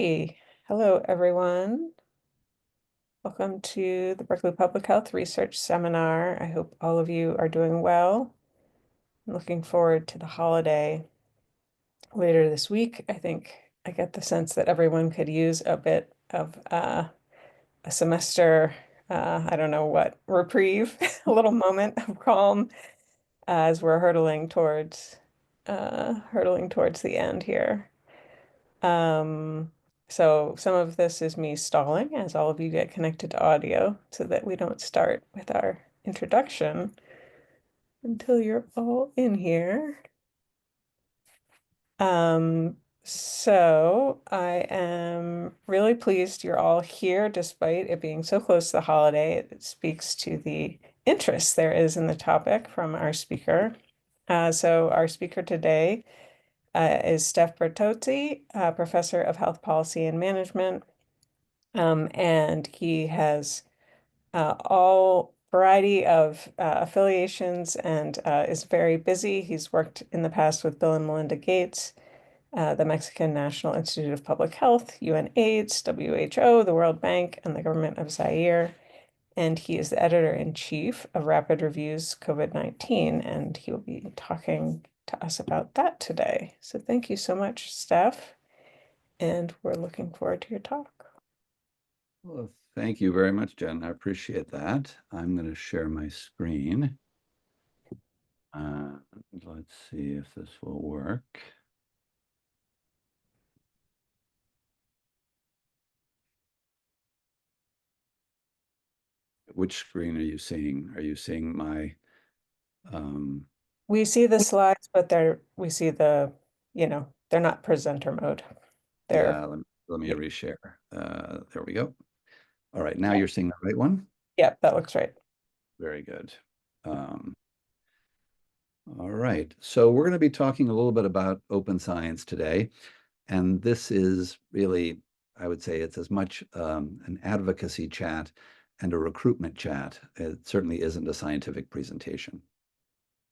Hey, hello everyone. Welcome to the Berkeley Public Health Research Seminar. I hope all of you are doing well. I'm looking forward to the holiday later this week. I think I get the sense that everyone could use a bit of a semester, I don't know what, reprieve, a little moment of calm as we're hurtling towards the end here. Um, so some of this is me stalling as all of you get connected to audio so that we don't start with our introduction until you're all in here. So I am really pleased you're all here despite it being so close to the holiday. It speaks to the interest there is in the topic from our speaker. So our speaker today is Steph Bertozzi, professor of health policy and management. And he has all variety of affiliations and is very busy. He's worked in the past with Bill and Melinda Gates, the Mexican National Institute of Public Health, UNAIDS, WHO, the World Bank, and the government of Zaire. And he is the editor-in-chief of Rapid Reviews COVID-19, and he will be talking to us about that today. So thank you so much, Steph, and we're looking forward to your talk. Well, thank you very much, Jen. I appreciate that. I'm going to share my screen. Let's see if this will work. Which screen are you seeing? Are you seeing my We see the slides, but we see they're not presenter mode. They're, yeah, let me yeah, reshare. There we go. All right, now you're seeing the right one? yeah, that looks right. Very good. All right, so we're going to be talking a little bit about open science today. And this is really, I would say it's as much an advocacy chat and a recruitment chat. It certainly isn't a scientific presentation.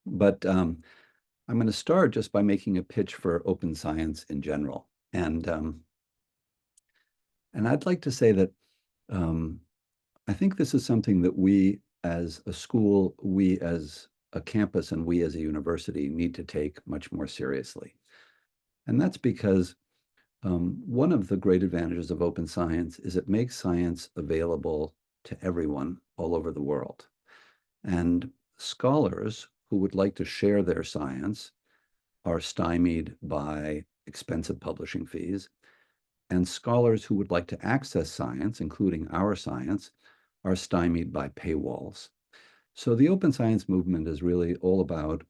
But I'm going to start just by making a pitch for open science in general. And I'd like to say that I think this is something that we as a school, we as a campus, and we as a university need to take much more seriously. And that's because one of the great advantages of open science is it makes science available to everyone all over the world. And scholars who would like to share their science are stymied by expensive publishing fees. And scholars who would like to access science, including our science, are stymied by paywalls. So the open science movement is really all about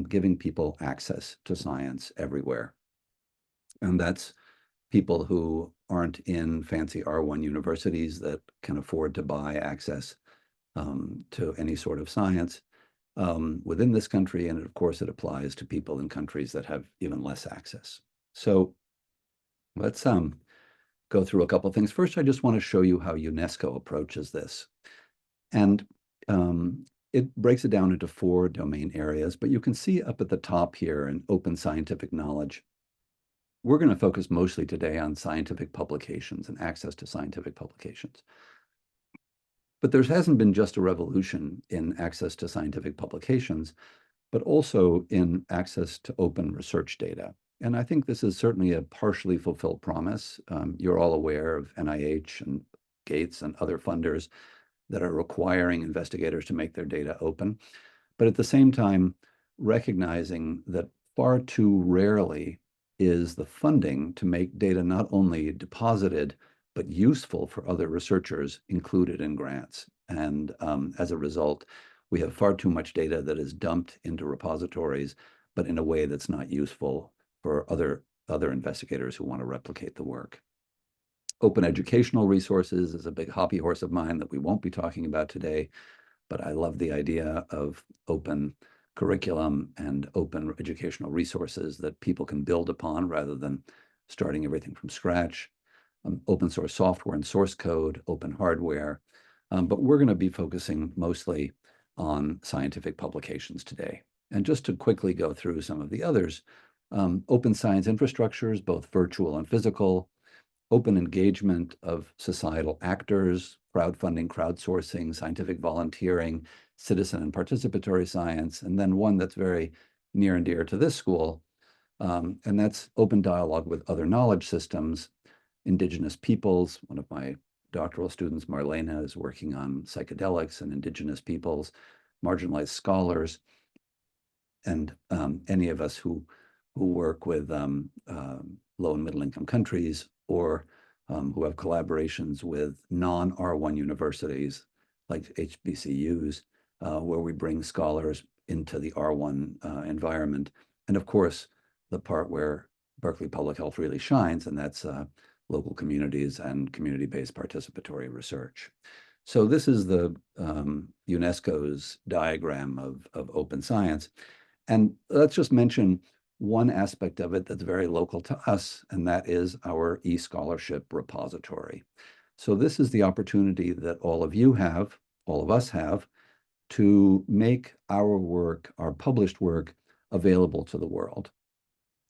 giving people access to science everywhere. And that's people who aren't in fancy R1 universities that can afford to buy access to any sort of science within this country. And of course, it applies to people in countries that have even less access. So let's go through a couple of things. First, I just want to show you how UNESCO approaches this. And it breaks it down into 4 domain areas, but you can see up at the top here in open scientific knowledge. We're going to focus mostly today on scientific publications and access to scientific publications. But there hasn't been just a revolution in access to scientific publications, but also in access to open research data. And I think this is certainly a partially fulfilled promise. You're all aware of NIH and Gates and other funders that are requiring investigators to make their data open. But at the same time, recognizing that far too rarely is the funding to make data not only deposited, but useful for other researchers included in grants. And as a result, we have far too much data that is dumped into repositories, but in a way that's not useful for other investigators who want to replicate the work. Open educational resources is a big hobby horse of mine that we won't be talking about today, but I love the idea of open curriculum and open educational resources that people can build upon rather than starting everything from scratch. Open source software and source code, open hardware. But we're going to be focusing mostly on scientific publications today. And just to quickly go through some of the others, open science infrastructures, both virtual and physical, open engagement of societal actors, crowdfunding, crowdsourcing, scientific volunteering, citizen and participatory science, and then one that's very near and dear to this school, and that's open dialogue with other knowledge systems, indigenous peoples. One of my doctoral students, Marlena, is working on psychedelics and indigenous peoples, marginalized scholars, and any of us who work with low and middle income countries, or who have collaborations with non-R1 universities like HBCUs, where we bring scholars into the R1 environment. And of course, the part where Berkeley Public Health really shines, and that's local communities and community-based participatory research. So this is the UNESCO's diagram of open science. And let's just mention one aspect of it that's very local to us, and that is our e-scholarship repository. So this is the opportunity that all of you have, all of us have, to make our work, our published work, available to the world.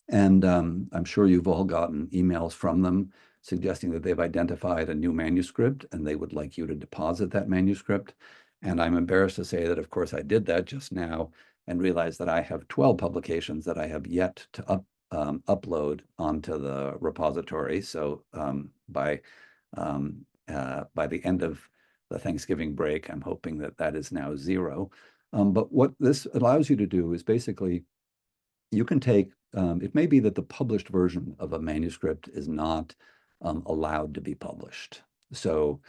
And I'm sure you've all gotten emails from them suggesting that they've identified a new manuscript and they would like you to deposit that manuscript. And I'm embarrassed to say that, of course, I did that just now and realized that I have 12 publications that I have yet to upload onto the repository. So by the end of the Thanksgiving break, I'm hoping that that is now 0. But what this allows you to do is basically, you can take, it may be that the published version of a manuscript is not allowed to be published. So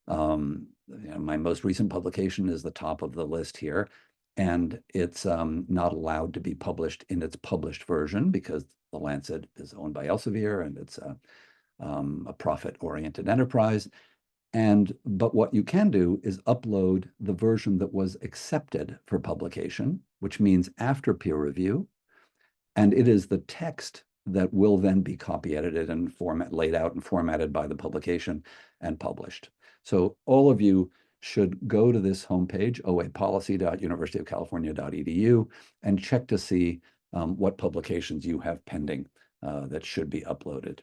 my most recent publication is the top of the list here, and it's not allowed to be published in its published version because The Lancet is owned by Elsevier and it's a profit-oriented enterprise. But what you can do is upload the version that was accepted for publication, which means after peer review. And it is the text that will then be copy edited and laid out and formatted by the publication and published. So all of you should go to this homepage, oapolicy.universityofcalifornia.edu, and check to see what publications you have pending that should be uploaded.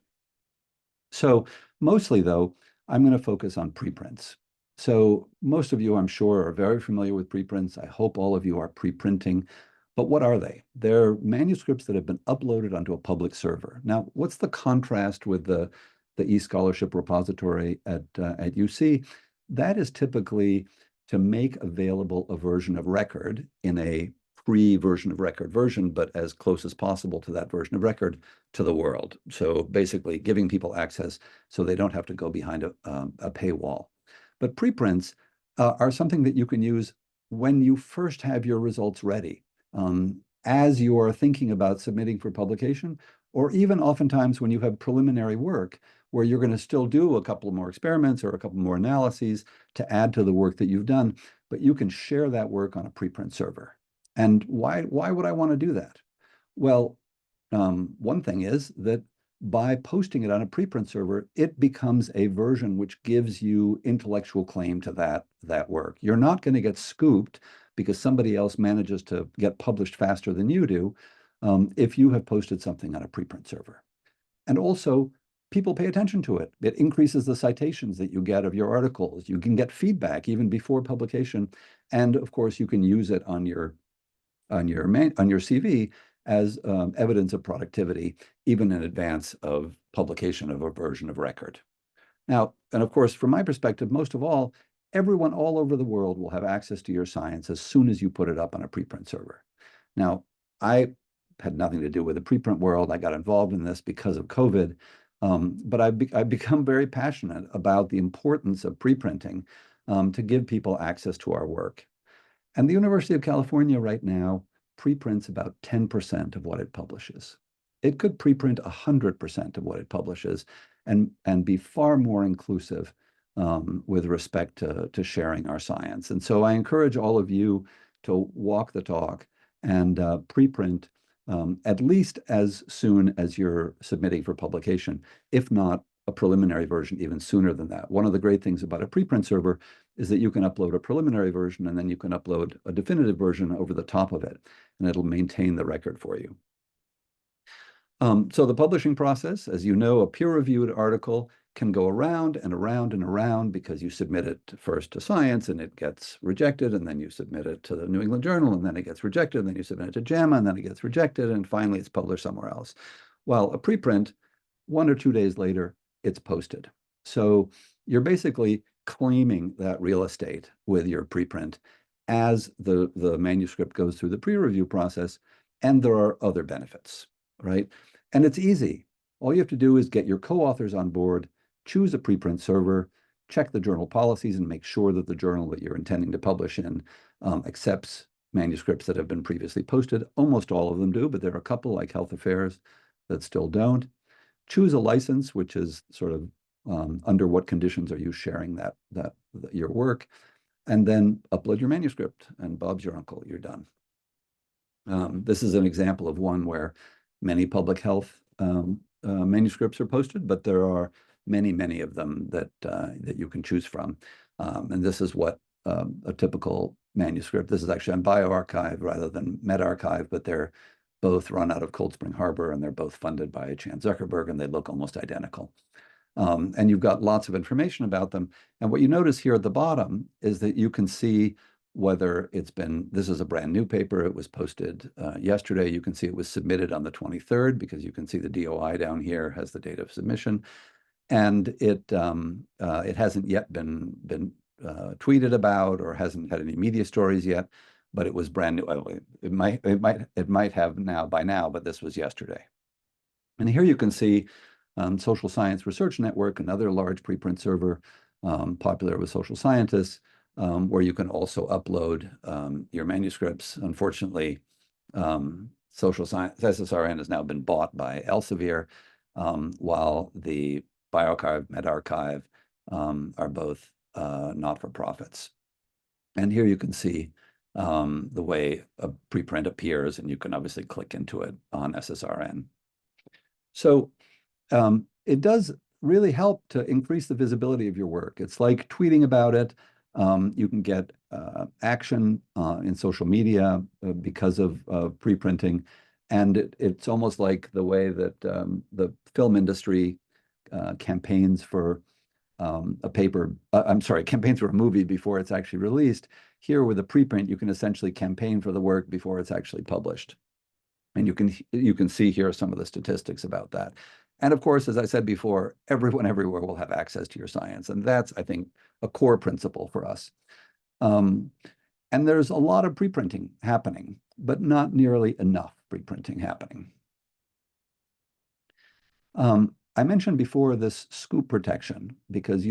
So mostly, though, I'm going to focus on preprints. So most of you, I'm sure, are very familiar with preprints. I hope all of you are preprinting. But what are they? They're manuscripts that have been uploaded onto a public server. Now, what's the contrast with the e-scholarship repository at UC? That is typically to make available a version of record in a free version of record version, but as close as possible to that version of record to the world. So basically giving people access so they don't have to go behind a paywall. But preprints are something that you can use when you first have your results ready. As you are thinking about submitting for publication, or even oftentimes when you have preliminary work where you're going to still do a couple more experiments or a couple more analyses to add to the work that you've done, but you can share that work on a preprint server. And why would I want to do that? Well, one thing is that by posting it on a preprint server, it becomes a version which gives you intellectual claim to that work. You're not going to get scooped because somebody else manages to get published faster than you do if you have posted something on a preprint server. And also, people pay attention to it. It increases the citations that you get of your articles. You can get feedback even before publication. And of course, you can use it on your CV as evidence of productivity, even in advance of publication of a version of record. Now, and of course, from my perspective, most of all, everyone all over the world will have access to your science as soon as you put it up on a preprint server. Now, I had nothing to do with the preprint world. I got involved in this because of COVID, but I've become very passionate about the importance of preprinting to give people access to our work. And the University of California right now preprints about 10% of what it publishes. It could preprint 100% of what it publishes and be far more inclusive with respect to sharing our science. And so I encourage all of you to walk the talk and preprint at least as soon as you're submitting for publication, if not a preliminary version even sooner than that. One of the great things about a preprint server is that you can upload a preliminary version and then you can upload a definitive version over the top of it, and it'll maintain the record for you. So the publishing process, as you know, a peer-reviewed article can go around and around and around because you submit it first to Science and it gets rejected, and then you submit it to the New England Journal and then it gets rejected, and then you submit it to JAMA and then it gets rejected, and finally it's published somewhere else. While a preprint, 1 or 2 days later, it's posted. So you're basically claiming that real estate with your preprint as the manuscript goes through the pre-review process, and there are other benefits, right? And it's easy. All you have to do is get your co-authors on board, choose a preprint server, check the journal policies, and make sure that the journal that you're intending to publish in accepts manuscripts that have been previously posted. Almost all of them do, but there are a couple like Health Affairs that still don't. Choose a license, which is sort of under what conditions are you sharing your work, and then upload your manuscript, and Bob's your uncle, you're done. This is an example of one where many public health manuscripts are posted, but there are many, many of them that you can choose from. And this is what a typical manuscript, this is actually on bioRxiv rather than medRxiv, but they're both run out of Cold Spring Harbor, and they're both funded by Chan Zuckerberg, and they look almost identical. And you've got lots of information about them. And what you notice here at the bottom is that you can see whether it's been, this is a brand new paper, it was posted yesterday. You can see it was submitted on the 23rd because you can see the DOI down here has the date of submission. And it hasn't yet been tweeted about or hasn't had any media stories yet, but it was brand new. It might have now by now, but this was yesterday. And here you can see Social Science Research Network, another large preprint server popular with social scientists, where you can also upload your manuscripts. Unfortunately, Social Science, SSRN has now been bought by Elsevier, while the bioRxiv, medRxiv are both not-for-profits. And here you can see the way a preprint appears, and you can obviously click into it on SSRN. So it does really help to increase the visibility of your work. It's like tweeting about it. You can get action in social media because of preprinting. And it's almost like the way that the film industry campaigns for campaigns for a movie before it's actually released. Here with a preprint, you can essentially campaign for the work before it's actually published. And you can see here some of the statistics about that. And of course, as I said before, everyone everywhere will have access to your science. And that's, I think, a core principle for us. And there's a lot of preprinting happening, but not nearly enough preprinting happening. I mentioned before this scoop protection, because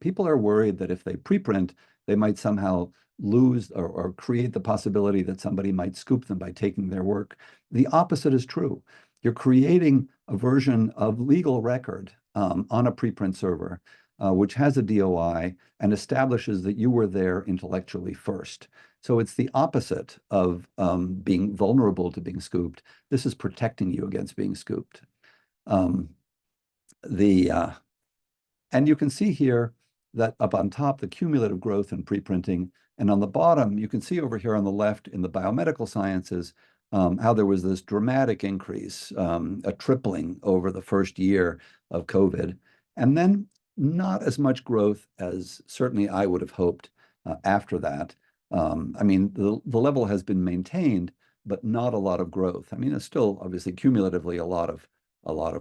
people are worried that if they preprint, they might somehow lose or create the possibility that somebody might scoop them by taking their work. The opposite is true. You're creating a version of legal record on a preprint server, which has a DOI and establishes that you were there intellectually first. So it's the opposite of being vulnerable to being scooped. This is protecting you against being scooped. And you can see here that up on top, the cumulative growth in preprinting, and on the bottom, you can see over here on the left in the biomedical sciences, how there was this dramatic increase, a tripling over the first year of COVID, and then not as much growth as certainly I would have hoped after that. I mean, the level has been maintained, but not a lot of growth. I mean, it's still obviously cumulatively a lot of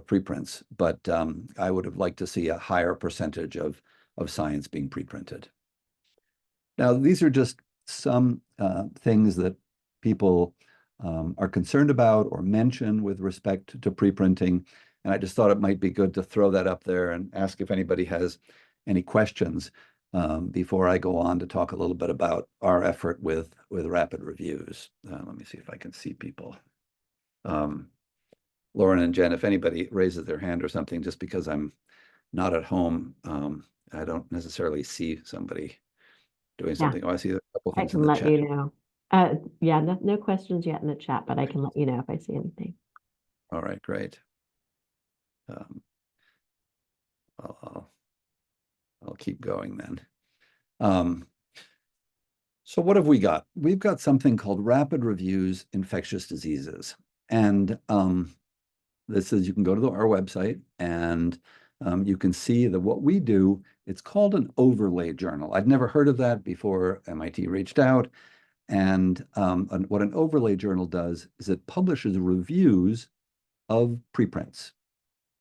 preprints, but I would have liked to see a higher percentage of science being preprinted. Now, these are just some things that people are concerned about or mention with respect to preprinting. And I just thought it might be good to throw that up there and ask if anybody has any questions before I go on to talk a little bit about our effort with rapid reviews. Let me see if I can see people. Lauren and Jen, if anybody raises their hand or something, just because I'm not at home, I don't necessarily see somebody doing something. Oh, I see a couple I things in can the let chat. you know. Yeah, no questions yet in the chat, but I can let you know if I see anything. All right, great. I'll keep going then. So what have we got? We've got something called Rapid Reviews Infectious Diseases. And This is, you can go to our website and you can see that what we do, it's called an overlay journal. I'd never heard of that before MIT reached out. And what an overlay journal does is it publishes reviews of preprints.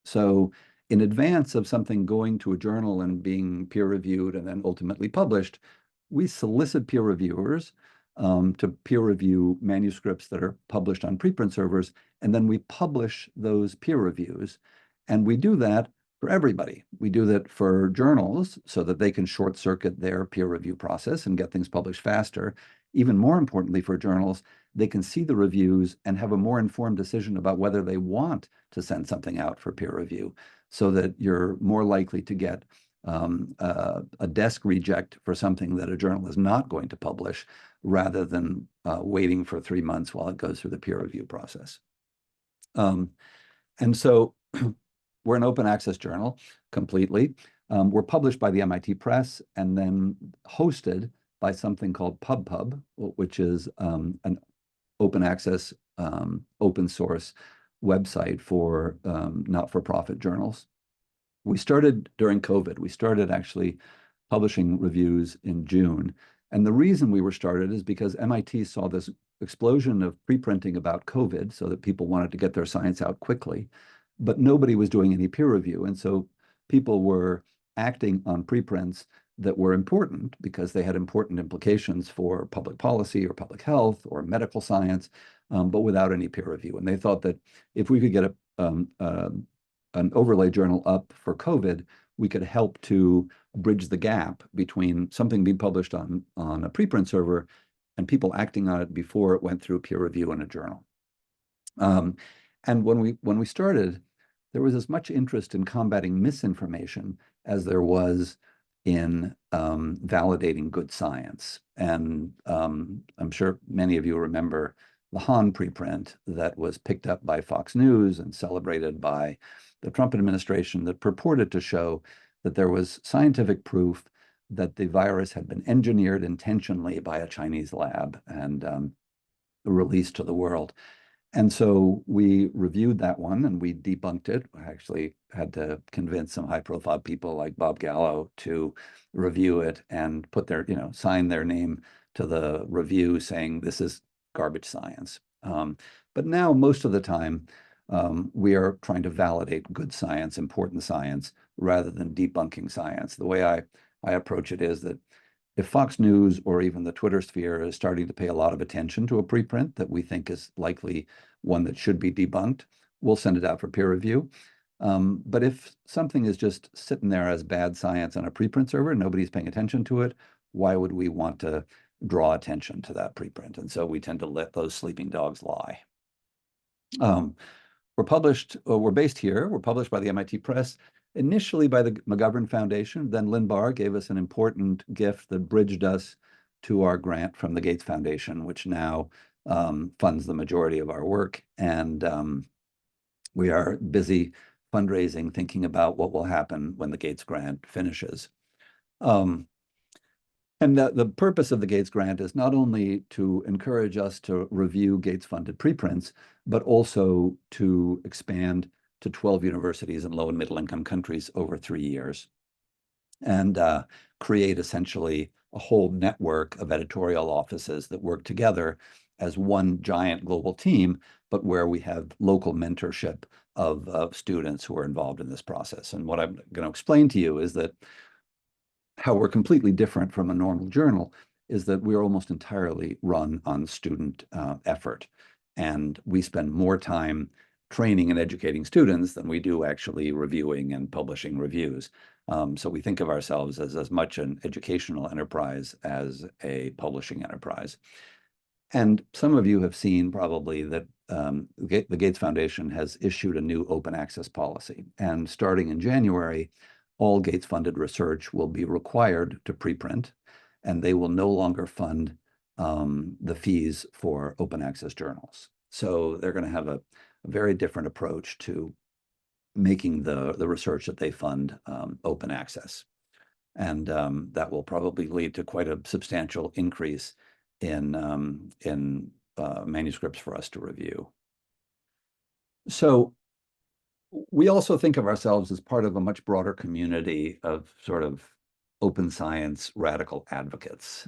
So in advance of something going to a journal and being peer reviewed and then ultimately published, we solicit peer reviewers to peer review manuscripts that are published on preprint servers, and then we publish those peer reviews. And we do that for everybody. We do that for journals so that they can short circuit their peer review process and get things published faster. Even more importantly for journals, they can see the reviews and have a more informed decision about whether they want to send something out for peer review, so that you're more likely to get a desk reject for something that a journal is not going to publish, rather than waiting for 3 months while it goes through the peer review process. And so we're an open access journal completely. We're published by the MIT Press and then hosted by something called PubPub, which is an open access, open source website for not-for-profit journals. We started during COVID. We started actually publishing reviews in June. And the reason we were started is because MIT saw this explosion of preprinting about COVID, so that people wanted to get their science out quickly, but nobody was doing any peer review. And so people were acting on preprints that were important because they had important implications for public policy or public health or medical science, but without any peer review. And they thought that if we could get an overlay journal up for COVID, we could help to bridge the gap between something being published on a preprint server and people acting on it before it went through peer review in a journal. And when we started, there was as much interest in combating misinformation as there was in validating good science. And I'm sure many of you remember the Han preprint that was picked up by Fox News and celebrated by the Trump administration, that purported to show that there was scientific proof that the virus had been engineered intentionally by a Chinese lab and released to the world. And so we reviewed that one and we debunked it. I actually had to convince some high-profile people like Bob Gallo to review it and put their, sign their name to the review saying this is garbage science. But now most of the time, we are trying to validate good science, important science, rather than debunking science. The way I approach it is that if Fox News or even the Twitter sphere is starting to pay a lot of attention to a preprint that we think is likely one that should be debunked, we'll send it out for peer review. But if something is just sitting there as bad science on a preprint server, nobody's paying attention to it, why would we want to draw attention to that preprint? And so we tend to let those sleeping dogs lie. We're based here. We're published by the MIT Press, initially by the McGovern Foundation. Then Lynn Barr gave us an important gift that bridged us to our grant from the Gates Foundation, which now funds the majority of our work. And we are busy fundraising, thinking about what will happen when the Gates grant finishes. And the purpose of the Gates grant is not only to encourage us to review Gates-funded preprints, but also to expand to 12 universities in low and middle income countries over 3 years, and create essentially a whole network of editorial offices that work together as one giant global team, but where we have local mentorship of students who are involved in this process. And what I'm going to explain to you is that how we're completely different from a normal journal is that we're almost entirely run on student effort. And we spend more time training and educating students than we do actually reviewing and publishing reviews. So we think of ourselves as much an educational enterprise as a publishing enterprise. And some of you have seen probably that the Gates Foundation has issued a new open access policy. And starting in January, all Gates-funded research will be required to preprint, and they will no longer fund the fees for open access journals. So they're going to have a very different approach to making the research that they fund open access. And that will probably lead to quite a substantial increase in manuscripts for us to review. So We also think of ourselves as part of a much broader community of sort of open science radical advocates.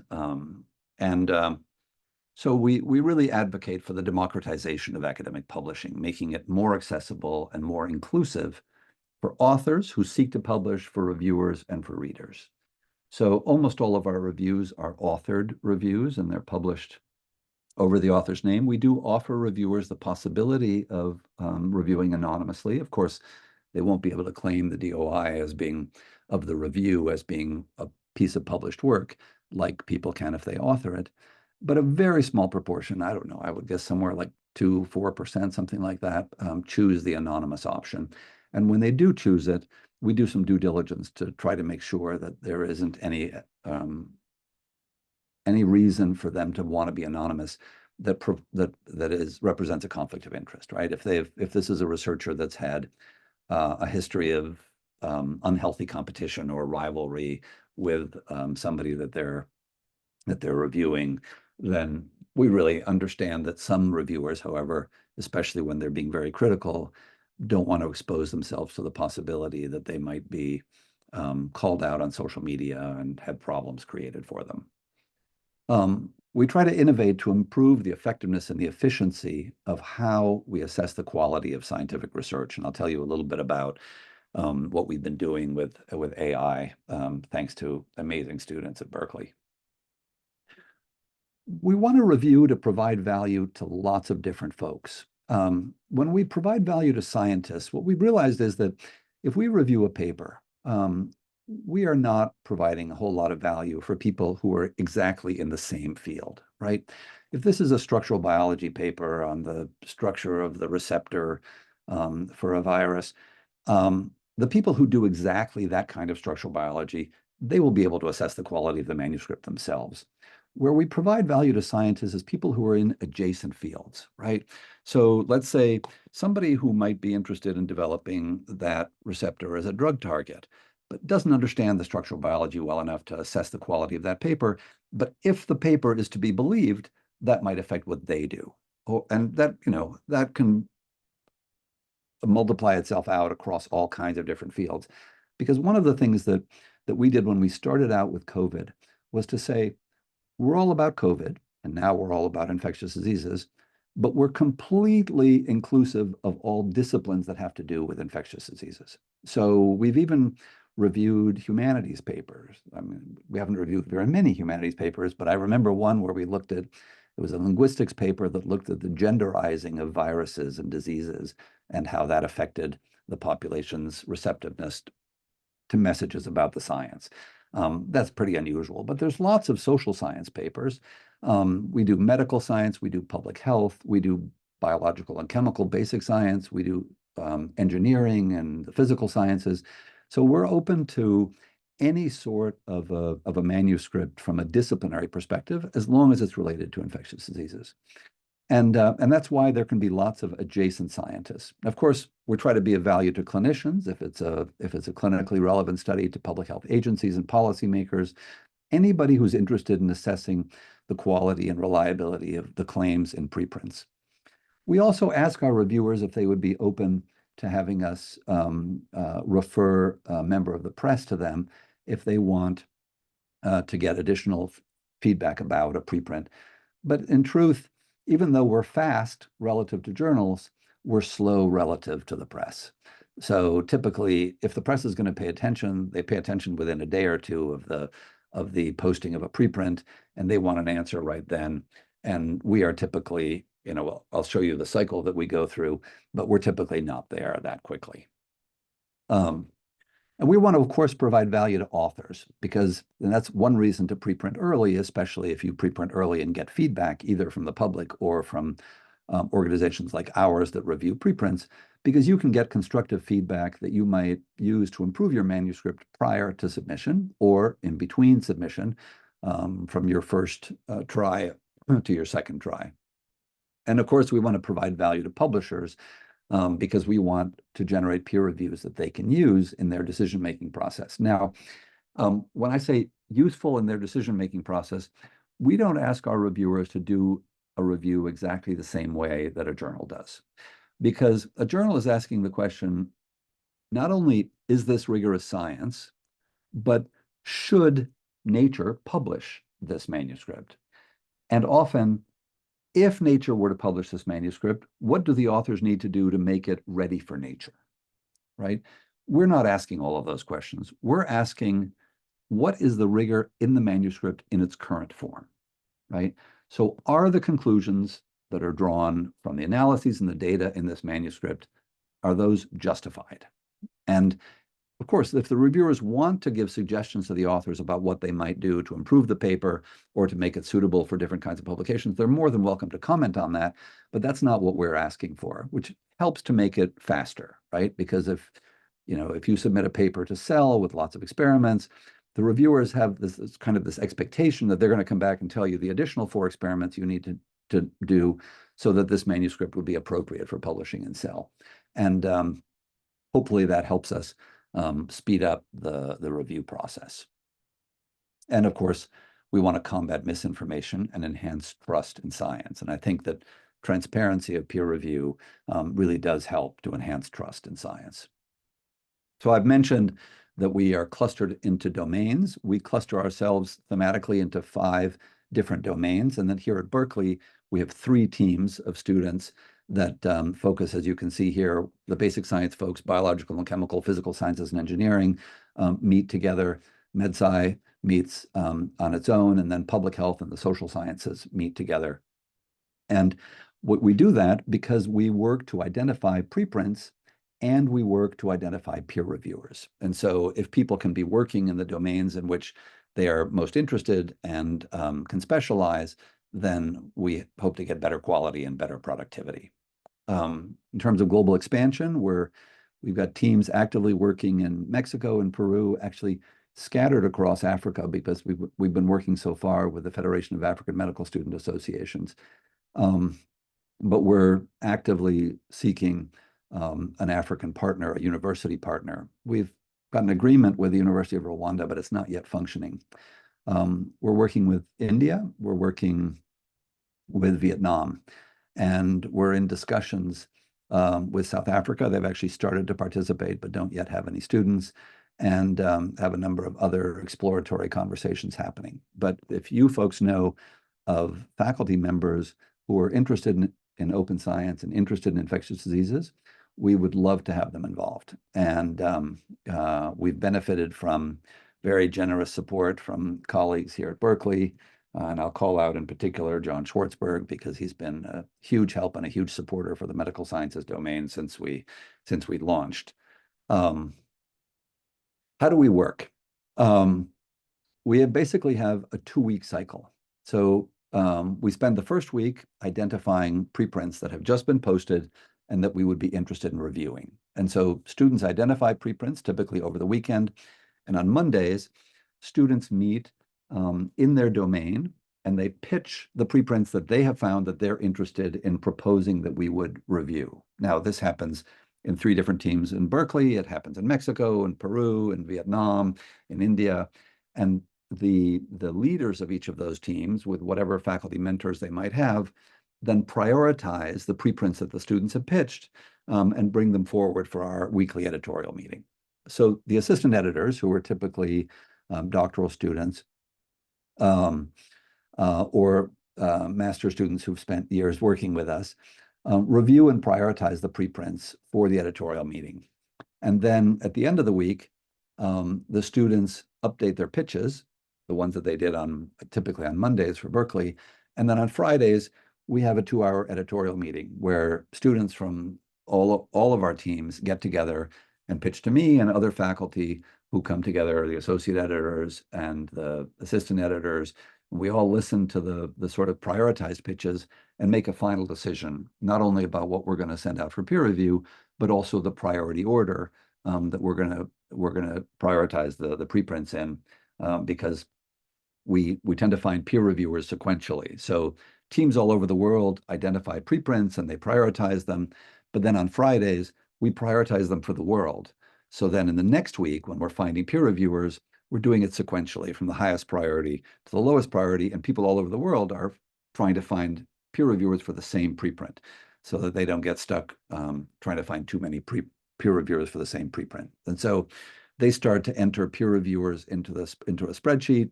So we really advocate for the democratization of academic publishing, making it more accessible and more inclusive for authors who seek to publish, for reviewers, and for readers. So almost all of our reviews are authored reviews, and they're published over the author's name. We do offer reviewers the possibility of reviewing anonymously. Of course, they won't be able to claim the DOI as being of the review as being a piece of published work like people can if they author it. But a very small proportion, I don't know, I would guess somewhere like 2-4%, something like that, choose the anonymous option. And when they do choose it, we do some due diligence to try to make sure that there isn't any reason for them to want to be anonymous that represents a conflict of interest, right? If this is a researcher that's had a history of unhealthy competition or rivalry with somebody that they're reviewing, then we really understand that some reviewers, however, especially when they're being very critical, don't want to expose themselves to the possibility that they might be called out on social media and have problems created for them. We try to innovate to improve the effectiveness and the efficiency of how we assess the quality of scientific research. And I'll tell you a little bit about what we've been doing with AI, thanks to amazing students at Berkeley. We want a review to provide value to lots of different folks. When we provide value to scientists, what we've realized is that if we review a paper, we are not providing a whole lot of value for people who are exactly in the same field, right? If this is a structural biology paper on the structure of the receptor for a virus, the people who do exactly that kind of structural biology, they will be able to assess the quality of the manuscript themselves. Where we provide value to scientists is people who are in adjacent fields, right? So let's say somebody who might be interested in developing that receptor as a drug target, but doesn't understand the structural biology well enough to assess the quality of that paper. But if the paper is to be believed, that might affect what they do. And that, that can multiply itself out across all kinds of different fields. Because one of the things that we did when we started out with COVID was to say, we're all about COVID, and now we're all about infectious diseases, but we're completely inclusive of all disciplines that have to do with infectious diseases. So we've even reviewed humanities papers. I mean, we haven't reviewed very many humanities papers, but I remember one where we looked at, it was a linguistics paper that looked at the genderizing of viruses and diseases and how that affected the population's receptiveness to messages about the science. That's pretty unusual, but there's lots of social science papers. We do medical science, we do public health, we do biological and chemical basic science, we do engineering and the physical sciences. So we're open to any sort of a manuscript from a disciplinary perspective, as long as it's related to infectious diseases. And that's why there can be lots of adjacent scientists. Of course, we try to be of value to clinicians if it's a clinically relevant study, to public health agencies and policymakers, anybody who's interested in assessing the quality and reliability of the claims in preprints. We also ask our reviewers if they would be open to having us refer a member of the press to them if they want to get additional feedback about a preprint. But in truth, even though we're fast relative to journals, we're slow relative to the press. So typically, if the press is going to pay attention, they pay attention within a day or two of the posting of a preprint, and they want an answer right then. And we are typically, I'll show you the cycle that we go through, but we're typically not there that quickly. And we want to, of course, provide value to authors, because that's one reason to preprint early, especially if you preprint early and get feedback either from the public or from organizations like ours that review preprints, because you can get constructive feedback that you might use to improve your manuscript prior to submission or in between submission, from your first try to your second try. And of course, we want to provide value to publishers, because we want to generate peer reviews that they can use in their decision-making process. Now, when I say useful in their decision-making process, we don't ask our reviewers to do a review exactly the same way that a journal does. because a journal is asking the question, not only is this rigorous science, but should Nature publish this manuscript? And often, if Nature were to publish this manuscript, what do the authors need to do to make it ready for Nature, right? We're not asking all of those questions. We're asking, what is the rigor in the manuscript in its current form, right? So are the conclusions that are drawn from the analyses and the data in this manuscript, are those justified? And of course, if the reviewers want to give suggestions to the authors about what they might do to improve the paper or to make it suitable for different kinds of publications, they're more than welcome to comment on that, but that's not what we're asking for, which helps to make it faster, right? Because if you submit a paper to Cell with lots of experiments, the reviewers have this kind of this expectation that they're going to come back and tell you the additional 4 experiments you need to do so that this manuscript would be appropriate for publishing in Cell. And hopefully that helps us speed up the review process. And of course, we want to combat misinformation and enhance trust in science. And I think that transparency of peer review really does help to enhance trust in science. So I've mentioned that we are clustered into domains. We cluster ourselves thematically into 5 different domains. And then here at Berkeley, we have 3 teams of students that focus, as you can see here, the basic science folks, biological and chemical, physical sciences and engineering meet together. MedSci meets on its own, and then public health and the social sciences meet together. And we do that because we work to identify preprints and we work to identify peer reviewers. And so if people can be working in the domains in which they are most interested and can specialize, then we hope to get better quality and better productivity. In terms of global expansion, we've got teams actively working in Mexico and Peru, actually scattered across Africa because we've been working so far with the Federation of African Medical Student Associations. But we're actively seeking an African partner, a university partner. We've got an agreement with the University of Rwanda, but it's not yet functioning. We're working with India, we're working with Vietnam, and we're in discussions with South Africa. They've actually started to participate, but don't yet have any students, and have a number of other exploratory conversations happening. But if you folks know of faculty members who are interested in open science and interested in infectious diseases, we would love to have them involved. And we've benefited from very generous support from colleagues here at Berkeley. And I'll call out in particular John Schwartzberg, because he's been a huge help and a huge supporter for the medical sciences domain since we launched. How do we work? We basically have a 2-week cycle. So we spend the first week identifying preprints that have just been posted and that we would be interested in reviewing. And so students identify preprints typically over the weekend. And on Mondays, students meet in their domain, and they pitch the preprints that they have found that they're interested in proposing that we would review. Now, this happens in 3 different teams in Berkeley. It happens in Mexico, in Peru, in Vietnam, in India. And the leaders of each of those teams, with whatever faculty mentors they might have, then prioritize the preprints that the students have pitched and bring them forward for our weekly editorial meeting. So the assistant editors, who are typically doctoral students, or master students who've spent years working with us, review and prioritize the preprints for the editorial meeting. And then at the end of the week, the students update their pitches, the ones that they did typically on Mondays for Berkeley. And then on Fridays, we have a 2-hour editorial meeting where students from all of our teams get together and pitch to me and other faculty who come together, the associate editors and the assistant editors. We all listen to the sort of prioritized pitches and make a final decision, not only about what we're going to send out for peer review, but also the priority order that we're going to prioritize the preprints in, because we tend to find peer reviewers sequentially. So teams all over the world identify preprints and they prioritize them, but then on Fridays, we prioritize them for the world. So then in the next week, when we're finding peer reviewers, we're doing it sequentially from the highest priority to the lowest priority, and people all over the world are trying to find peer reviewers for the same preprint. so that they don't get stuck trying to find too many peer reviewers for the same preprint. And so they start to enter peer reviewers into a spreadsheet.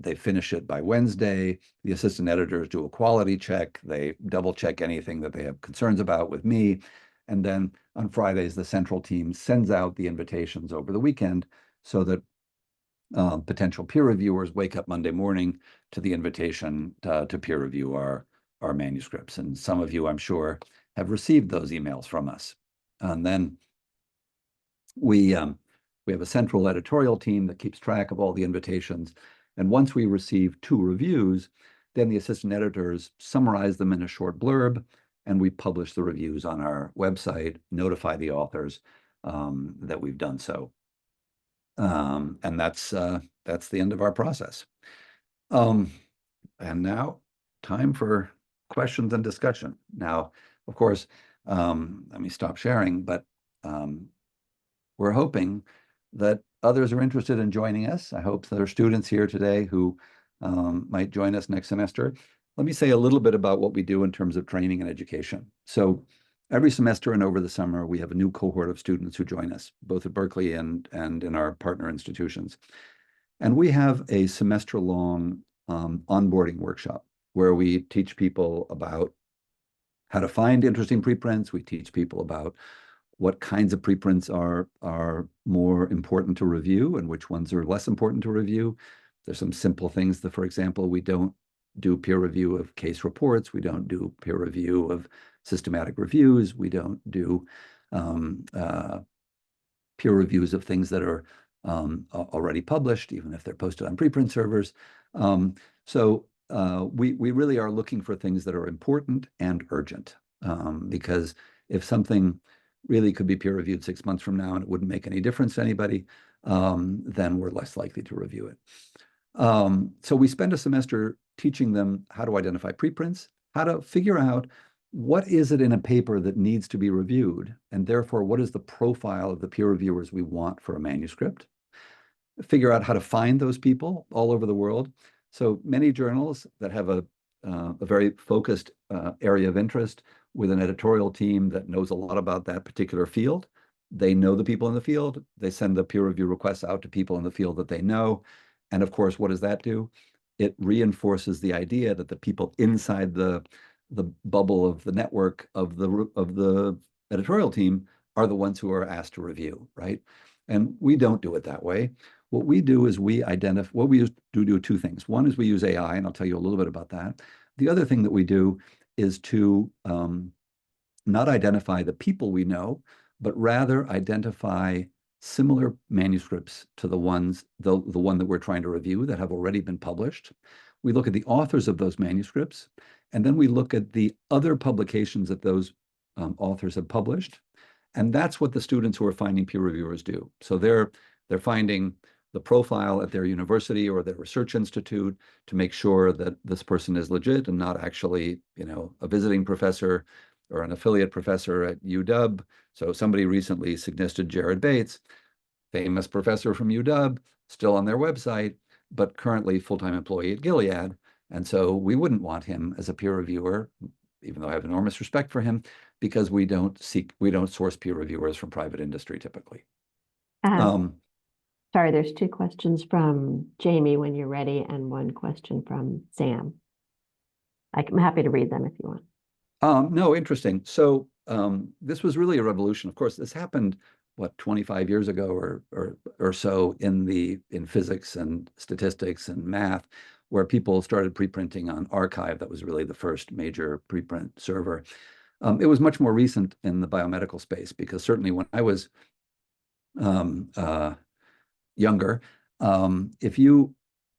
They finish it by Wednesday. The assistant editors do a quality check. They double check anything that they have concerns about with me. And then on Fridays, the central team sends out the invitations over the weekend so that potential peer reviewers wake up Monday morning to the invitation to peer review our manuscripts. And some of you, I'm sure, have received those emails from us. And then we have a central editorial team that keeps track of all the invitations. And once we receive 2 reviews, then the assistant editors summarize them in a short blurb, and we publish the reviews on our website, notify the authors that we've done so. And that's the end of our process. And now, time for questions and discussion. Now, of course, let me stop sharing, but we're hoping that others are interested in joining us. I hope there are students here today who might join us next semester. Let me say a little bit about what we do in terms of training and education. So every semester and over the summer, we have a new cohort of students who join us, both at Berkeley and in our partner institutions. And we have a semester-long onboarding workshop where we teach people about how to find interesting preprints. We teach people about what kinds of preprints are more important to review and which ones are less important to review. There's some simple things that, for example, we don't do peer review of case reports. We don't do peer review of systematic reviews. We don't do peer reviews of things that are already published, even if they're posted on preprint servers. So we really are looking for things that are important and urgent, because if something really could be peer reviewed 6 months from now and it wouldn't make any difference to anybody, then we're less likely to review it. So we spend a semester teaching them how to identify preprints, how to figure out what is it in a paper that needs to be reviewed, and therefore what is the profile of the peer reviewers we want for a manuscript, figure out how to find those people all over the world. So many journals that have a very focused area of interest with an editorial team that knows a lot about that particular field. They know the people in the field. They send the peer review requests out to people in the field that they know. And of course, what does that do? It reinforces the idea that the people inside the bubble of the network of the editorial team are the ones who are asked to review, right? And we don't do it that way. What we do is we do 2 things. One is we use AI, and I'll tell you a little bit about that. The other thing that we do is to not identify the people we know, but rather identify similar manuscripts to the one that we're trying to review that have already been published. We look at the authors of those manuscripts, and then we look at the other publications that those authors have published. And that's what the students who are finding peer reviewers do. So they're finding the profile at their university or their research institute to make sure that this person is legit and not actually, a visiting professor or an affiliate professor at UW. So somebody recently suggested Jared Bates, famous professor from UW, still on their website, but currently full-time employee at Gilead. And so we wouldn't want him as a peer reviewer, even though I have enormous respect for him, because we don't source peer reviewers from private industry typically. Sorry, there's 2 questions from Jamie when you're ready, and 1 question from Sam. I'm happy to read them if you want. No, interesting. So this was really a revolution. Of course, this happened, 25 years ago or so in physics and statistics and math, where people started preprinting on arXiv. That was really the first major preprint server. It was much more recent in the biomedical space, because certainly when I was younger, if you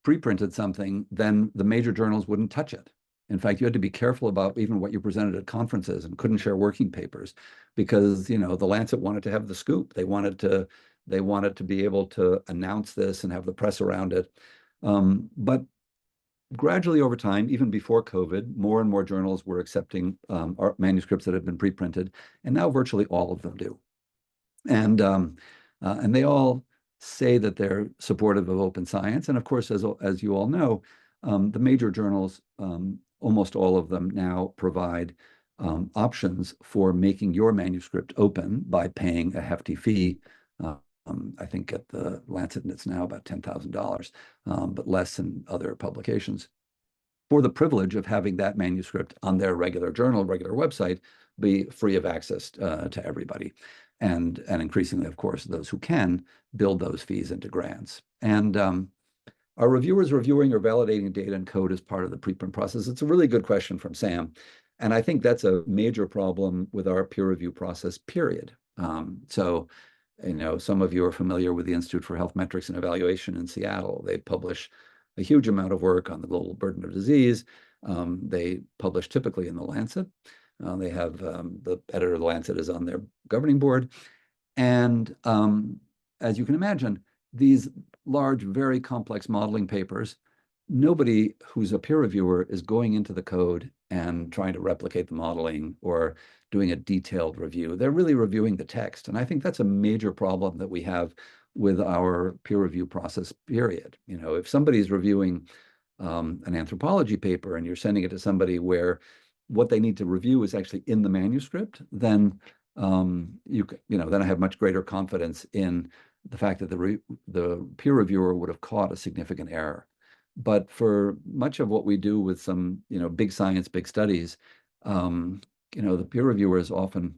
preprinted something, then the major journals wouldn't touch it. In fact, you had to be careful about even what you presented at conferences and couldn't share working papers, because the Lancet wanted to have the scoop. They wanted to be able to announce this and have the press around it. But gradually over time, even before COVID, more and more journals were accepting our manuscripts that had been preprinted, and now virtually all of them do. And they all say that they're supportive of open science. And of course, as you all know, the major journals, almost all of them now provide options for making your manuscript open by paying a hefty fee. I think at the Lancet it's now about $10,000, but less than other publications, for the privilege of having that manuscript on their regular journal, regular website, be free of access to everybody. And increasingly, of course, those who can build those fees into grants. And are reviewers reviewing or validating data and code as part of the preprint process? It's a really good question from Sam. And I think that's a major problem with our peer review process, period. So, you know, some of you are familiar with the Institute for Health Metrics and Evaluation in Seattle. They publish a huge amount of work on the global burden of disease. They publish typically in the Lancet. They have the editor of the Lancet is on their governing board. And as you can imagine, these large, very complex modeling papers, nobody who's a peer reviewer is going into the code and trying to replicate the modeling or doing a detailed review. They're really reviewing the text. And I think that's a major problem that we have with our peer review process, period. You know, if somebody's reviewing an anthropology paper and you're sending it to somebody where what they need to review is actually in the manuscript, then then I have much greater confidence in the fact that the peer reviewer would have caught a significant error. But for much of what we do with some, big science, big studies, the peer reviewer is often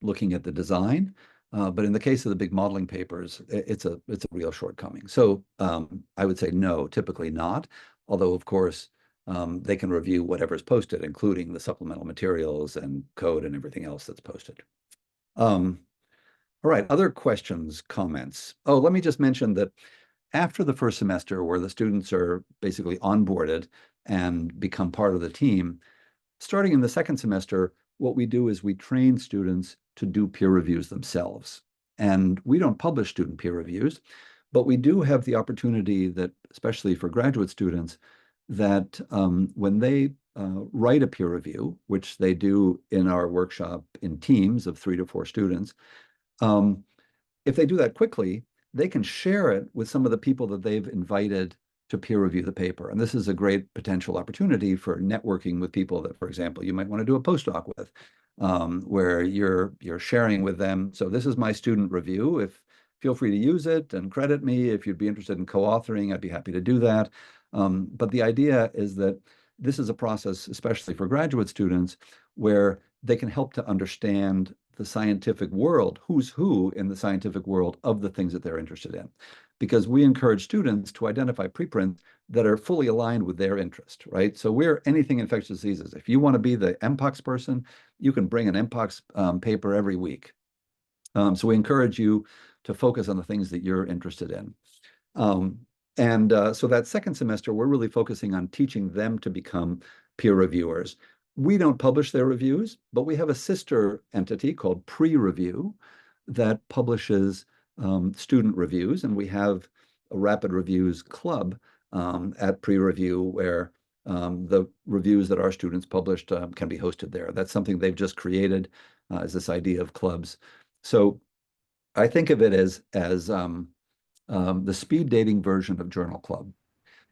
looking at the design. But in the case of the big modeling papers, it's a real shortcoming. So I would say no, typically not. Although, of course, they can review whatever's posted, including the supplemental materials and code and everything else that's posted. All right, other questions, comments? Oh, let me just mention that after the first semester, where the students are basically onboarded and become part of the team, starting in the second semester, what we do is we train students to do peer reviews themselves. And we don't publish student peer reviews, but we do have the opportunity that, especially for graduate students, that when they write a peer review, which they do in our workshop in teams of 3 to 4 students, if they do that quickly, they can share it with some of the people that they've invited to peer review the paper. And this is a great potential opportunity for networking with people that, for example, you might want to do a postdoc with, where you're sharing with them. So this is my student review. Feel free to use it and credit me. If you'd be interested in co-authoring, I'd be happy to do that. But the idea is that this is a process, especially for graduate students, where they can help to understand the scientific world, who's who in the scientific world of the things that they're interested in. Because we encourage students to identify preprints that are fully aligned with their interest, right? So we're anything infectious diseases. If you want to be the Mpox person, you can bring an Mpox paper every week. So we encourage you to focus on the things that you're interested in. So that second semester, we're really focusing on teaching them to become peer reviewers. We don't publish their reviews, but we have a sister entity called Pre-Review that publishes student reviews, and we have a rapid reviews club at Pre-Review where the reviews that our students published can be hosted there. That's something they've just created, is this idea of clubs. So I think of it as the speed dating version of Journal Club.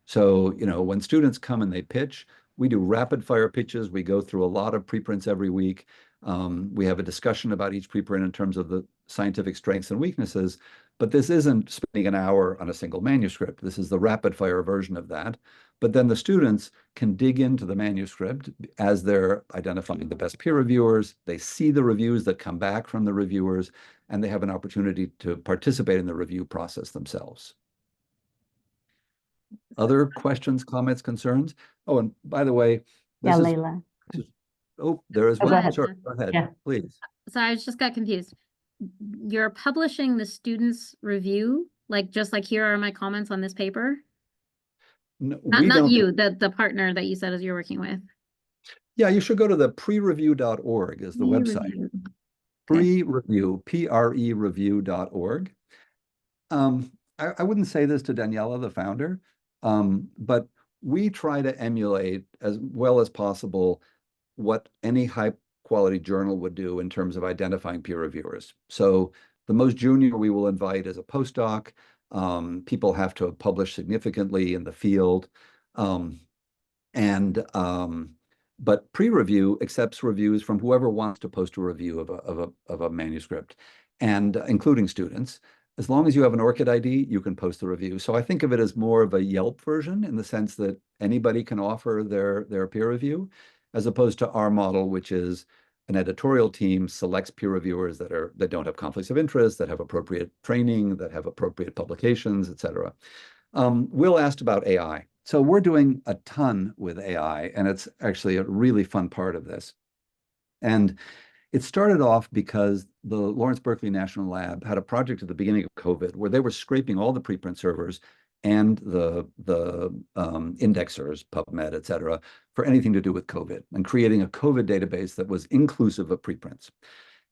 So, when students come and they pitch, we do rapid fire pitches. We go through a lot of preprints every week. We have a discussion about each preprint in terms of the scientific strengths and weaknesses, but this isn't spending an hour on a single manuscript. This is the rapid fire version of that. But then the students can dig into the manuscript as they're identifying the best peer reviewers. They see the reviews that come back from the reviewers, and they have an opportunity to participate in the review process themselves. Other questions, comments, concerns? Oh, and by the way, Yeah, Layla. Oh, there is Oh, one. go ahead. Sorry, go ahead, Yeah. please. So I just got confused. You're publishing the students' review, just like here are my comments on this paper? No, Not you, the partner that you said is you're working with. Yeah, you should go to the prereview.org is the website. Pre-review. Pre-review, P-R-E-review.org. I wouldn't say this to Daniela, the founder, but we try to emulate as well as possible what any high quality journal would do in terms of identifying peer reviewers. So the most junior we will invite is a postdoc. People have to have published significantly in the field. But pre-review accepts reviews from whoever wants to post a review of a manuscript, and including students. As long as you have an ORCID ID, you can post the review. So I think of it as more of a Yelp version, in the sense that anybody can offer their peer review, as opposed to our model, which is an editorial team selects peer reviewers that don't have conflicts of interest, that have appropriate training, that have appropriate publications, et cetera. Will asked about AI. So we're doing a ton with AI, and it's actually a really fun part of this. And it started off because the Lawrence Berkeley National Lab had a project at the beginning of COVID where they were scraping all the preprint servers and the indexers, PubMed, et cetera, for anything to do with COVID, and creating a COVID database that was inclusive of preprints.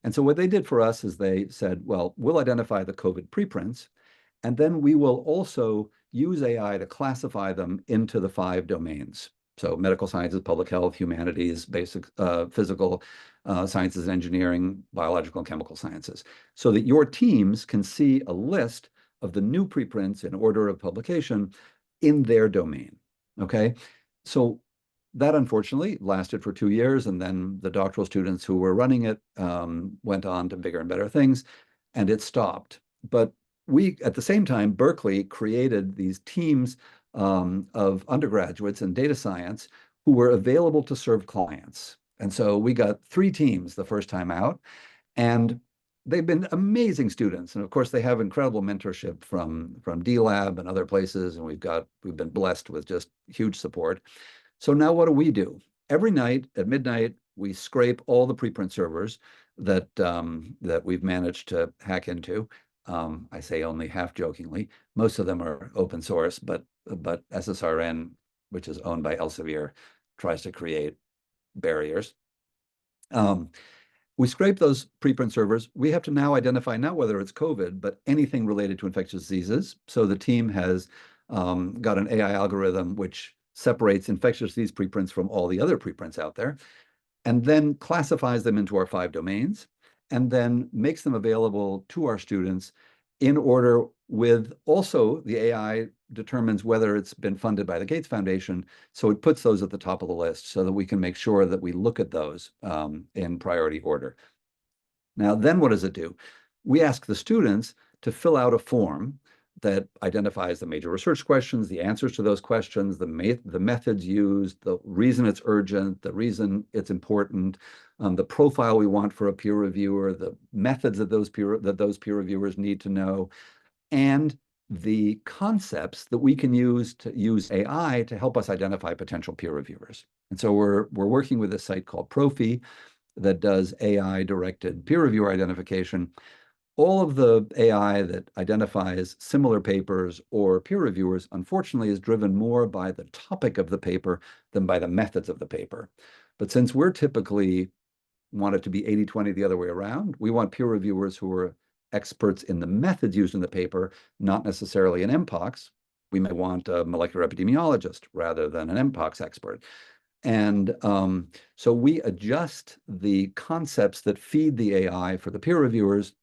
And so what they did for us is they said, well, we'll identify the COVID preprints, and then we will also use AI to classify them into the 5 domains. So medical sciences, public health, humanities, basic physical sciences, engineering, biological and chemical sciences, so that your teams can see a list of the new preprints in order of publication in their domain, okay? So that unfortunately lasted for 2 years, and then the doctoral students who were running it went on to bigger and better things, and it stopped. But we, at the same time, Berkeley created these teams of undergraduates in data science who were available to serve clients. And so we got 3 teams the first time out, and they've been amazing students. And of course, they have incredible mentorship from D-Lab and other places, and we've been blessed with just huge support. So now what do? Every night at midnight, we scrape all the preprint servers that we've managed to hack into. I say only half jokingly. Most of them are open source, but SSRN, which is owned by Elsevier, tries to create barriers. We scrape those preprint servers. We have to now identify not whether it's COVID, but anything related to infectious diseases. So the team has got an AI algorithm which separates infectious disease preprints from all the other preprints out there, and then classifies them into our 5 domains, and then makes them available to our students in order with also the AI determines whether it's been funded by the Gates Foundation. So it puts those at the top of the list so that we can make sure that we look at those in priority order. Now, then what does it do? We ask the students to fill out a form that identifies the major research questions, the answers to those questions, the methods used, the reason it's urgent, the reason it's important, the profile we want for a peer reviewer, the methods that those peer reviewers need to know, and the concepts that we can use to use AI to help us identify potential peer reviewers. And so we're working with a site called Profi that does AI-directed peer reviewer identification. All of the AI that identifies similar papers or peer reviewers, unfortunately, is driven more by the topic of the paper than by the methods of the paper. But since we're typically want it to be 80-20 the other way around, we want peer reviewers who are experts in the methods used in the paper, not necessarily an MPOX. We may want a molecular epidemiologist rather than an MPOX expert. And so we adjust the concepts that feed the AI for the peer reviewers,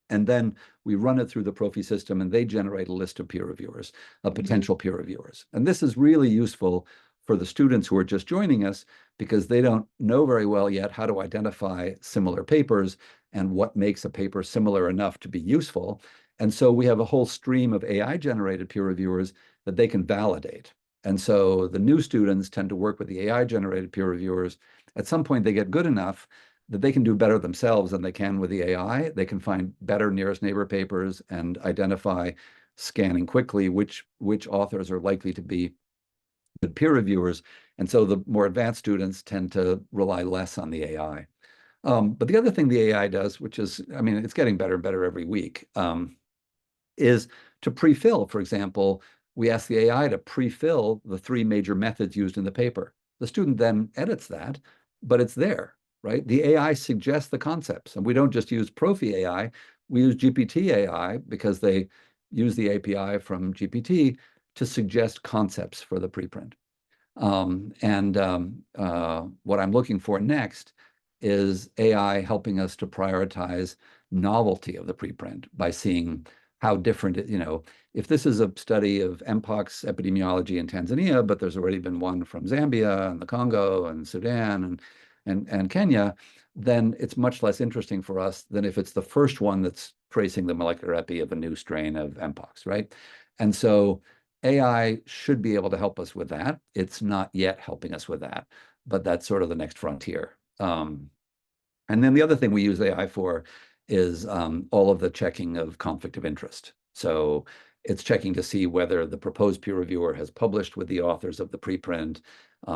and then we run it through the Profi system, and they generate a list of peer reviewers, of potential peer reviewers. And this is really useful for the students who are just joining us, because they don't know very well yet how to identify similar papers and what makes a paper similar enough to be useful. And so we have a whole stream of AI-generated peer reviewers that they can validate. And so the new students tend to work with the AI-generated peer reviewers. At some point, they get good enough that they can do better themselves than they can with the AI. They can find better nearest neighbor papers and identify, scanning quickly, which authors are likely to be good peer reviewers. And so the more advanced students tend to rely less on the AI. But the other thing the AI does, which is, I mean, it's getting better and better every week, is to pre-fill. For example, we ask the AI to pre-fill the 3 major methods used in the paper. The student then edits that, but it's there, right? The AI suggests the concepts, and we don't just use Profi AI, we use GPT AI because they use the API from GPT to suggest concepts for the preprint. What I'm looking for next is AI helping us to prioritize novelty of the preprint by seeing how different it, if this is a study of Mpox epidemiology in Tanzania, but there's already been one from Zambia and the Congo and Sudan and Kenya, then it's much less interesting for us than if it's the first one that's tracing the molecular epi of a new strain of Mpox, right? And so AI should be able to help us with that. It's not yet helping us with that, but that's sort of the next frontier. And then the other thing we use AI for is all of the checking of conflict of interest. So it's checking to see whether the proposed peer reviewer has published with the authors of the preprint,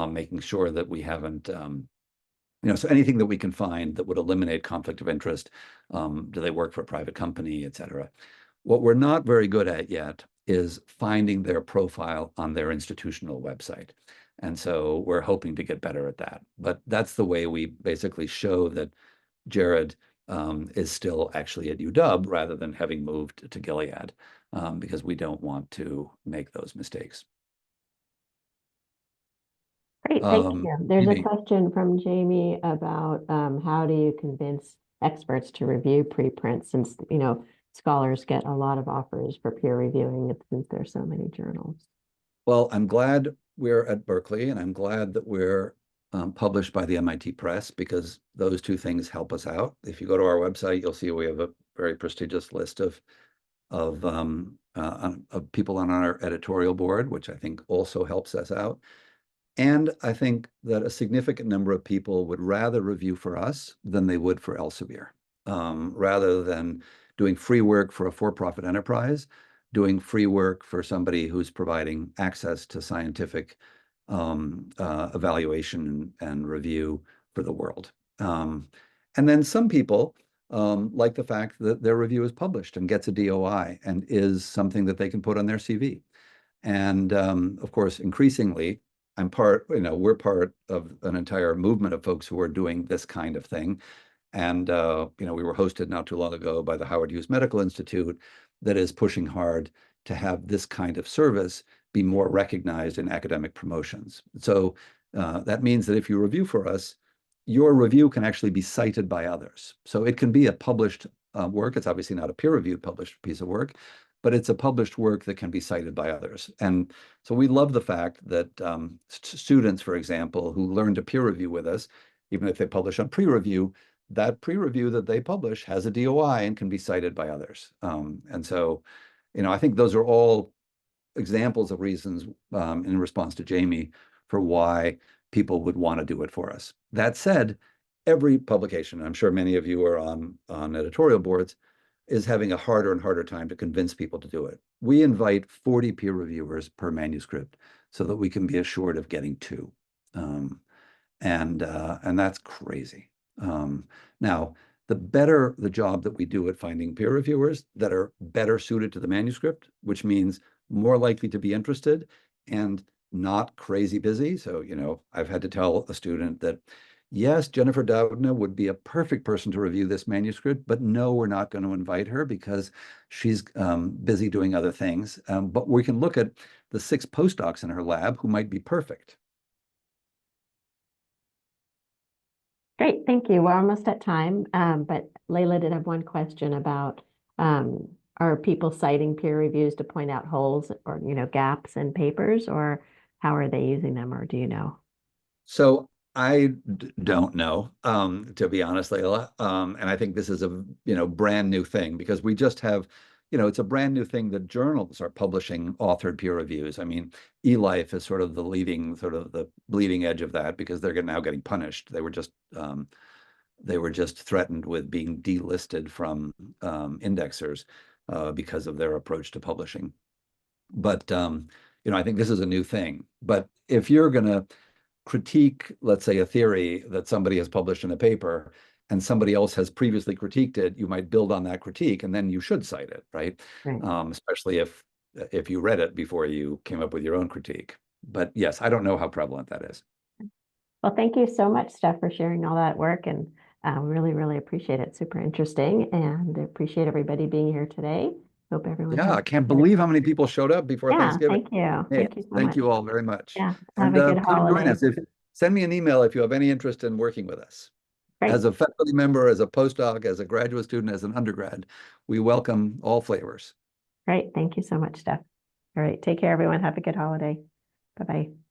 making sure that we haven't, so anything that we can find that would eliminate conflict of interest. Do they work for a private company, et cetera? What we're not very good at yet is finding their profile on their institutional website. And so we're hoping to get better at that. But that's the way we basically show that Jared is still actually at UW rather than having moved to Gilead, because we don't want to make those mistakes. Great, thank you. There's a Jamie. question from Jamie about how do you convince experts to review preprints, since, scholars get a lot of offers for peer reviewing it since there's so many journals. Well, I'm glad we're at Berkeley, and I'm glad that we're published by the MIT Press, because those two things help us out. If you go to our website, you'll see we have a very prestigious list of people on our editorial board, which I think also helps us out. And I think that a significant number of people would rather review for us than they would for Elsevier, rather than doing free work for a for-profit enterprise, doing free work for somebody who's providing access to scientific evaluation and review for the world. And then some people like the fact that their review is published and gets a DOI and is something that they can put on their CV. And of course, increasingly, we're part of an entire movement of folks who are doing this kind of thing. And, we were hosted not too long ago by the Howard Hughes Medical Institute that is pushing hard to have this kind of service be more recognized in academic promotions. So that means that if you review for us, your review can actually be cited by others. So it can be a published work. It's obviously not a peer-reviewed published piece of work, but it's a published work that can be cited by others. And so we love the fact that students, for example, who learn to peer review with us, even if they publish on pre-review, that pre-review that they publish has a DOI and can be cited by others. And so, I think those are all examples of reasons in response to Jamie for why people would want to do it for us. That said, every publication, I'm sure many of you are on editorial boards, is having a harder and harder time to convince people to do it. We invite 40 peer reviewers per manuscript so that we can be assured of getting 2. And that's crazy. Now, the better the job that we do at finding peer reviewers that are better suited to the manuscript, which means more likely to be interested and not crazy busy. So, I've had to tell a student that, yes, Jennifer Doudna would be a perfect person to review this manuscript, but no, we're not going to invite her because she's busy doing other things. But we can look at the 6 postdocs in her lab who might be perfect. Great, thank you. We're almost at time, but Layla did have one question about, are people citing peer reviews to point out holes or, gaps in papers, or how are they using them, or do you know? So I don't know, to be honest, Layla. And I think this is a, brand new thing, because we just have, it's a brand new thing that journals are publishing authored peer reviews. I mean, eLife is sort of the bleeding edge of that, because they're now getting punished. They were just threatened with being delisted from indexers because of their approach to publishing. But, I think this is a new thing. But if you're going to critique, let's say, a theory that somebody has published in a paper and somebody else has previously critiqued it, you might build on that critique, and then you should cite it, right? Especially if you read it before you came up with your own critique. But yes, I don't know how prevalent that is. Well, thank you so much, Steph, for sharing all that work, and really, really appreciate it. Super interesting, and appreciate everybody being here today. Hope everyone. Yeah, I can't believe how many people showed up before Thanksgiving. Thank you. Hey, thank you so much. Thank you all very much. Yeah, and have a good come holiday. join us. Send me an email if you have any interest in working with us. Great. As a faculty member, as a postdoc, as a graduate student, as an undergrad, we welcome all flavors. Great. Thank you so much, Steph. All right. Take care, everyone. Have a good holiday. Bye-bye.